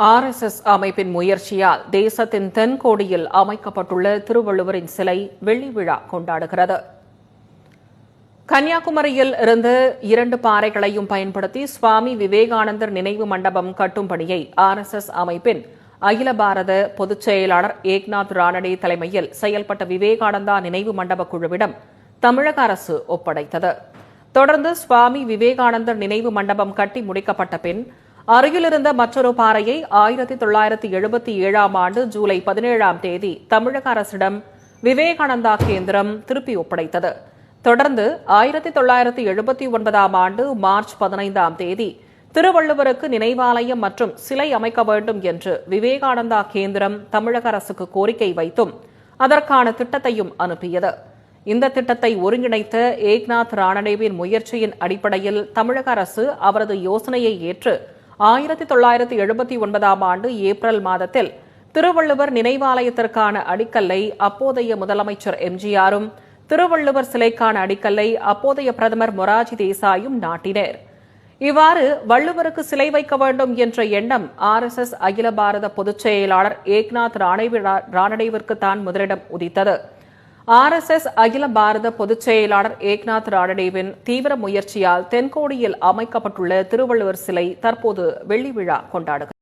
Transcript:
RSS அமைப்பின் முயற்சியால் தேசத்தின் தென்கோடியில் அமைக்கப்பட்டுள்ள திருவள்ளுவரின் சிலை வெள்ளி விழா கொண்டாடுகிறது. கன்னியாகுமரியில் இருந்து 2 பாறைகளையும் பயன்படுத்தி சுவாமி விவேகானந்தர் நினைவு மண்டபம் கட்டும் பணியை RSS அமைப்பின் அகில பாரத பொதுச் செயலாளர் ஏக்நாத் ரானடே தலைமையில் செயல்பட்ட விவேகானந்தா நினைவு மண்டப குழுவிடம் தமிழக அரசு ஒப்படைத்தது. தொடர்ந்து சுவாமி விவேகானந்தர் நினைவு மண்டபம் கட்டி முடிக்கப்பட்ட பின் அருகிலிருந்த மற்றொரு பாறையை 1977ஆம் ஆண்டு ஜூலை 17ஆம் தேதி தமிழக அரசிடம் விவேகானந்தா கேந்திரம் திருப்பி ஒப்படைத்தது. தொடர்ந்து 1979ஆம் ஆண்டு மார்ச் 15ஆம் தேதி திருவள்ளுவருக்கு நினைவாலயம் மற்றும் சிலை அமைக்க வேண்டும் என்று விவேகானந்தா கேந்திரம் தமிழக அரசுக்கு கோரிக்கை வைத்தும் அதற்கான திட்டத்தையும் அனுப்பியது. இந்த திட்டத்தை ஒருங்கிணைத்த ஏக்நாத் ரானடேவின் முயற்சியின் அடிப்படையில் தமிழக அரசு அவரது யோசனையை ஏற்று 1979ஆம் ஆண்டு ஏப்ரல் மாதத்தில் திருவள்ளுவர் நினைவாலயத்திற்கான அடிக்கல்லை அப்போதைய முதலமைச்சர் எம்ஜிஆரும் திருவள்ளுவர் சிலைக்கான அடிக்கல்லை அப்போதைய பிரதமர் மொரார்ஜி தேசாயும் நாட்டினர். இவ்வாறு வள்ளுவருக்கு சிலை வைக்க வேண்டும் என்ற எண்ணம் RSS அகில பாரத பொதுச் செயலாளர் ஏக்நாத் ரானடேவிற்கு தான் முதலிடம் உதித்தது. RSS அகில பாரத பொதுச் செயலாளர் ஏக்நாத் ரானடேவின் தீவிர முயற்சியால் தென்கோடியில் அமைக்கப்பட்டுள்ள திருவள்ளுவர் சிலை தற்போது வெள்ளி விழா கொண்டாடுகிறது.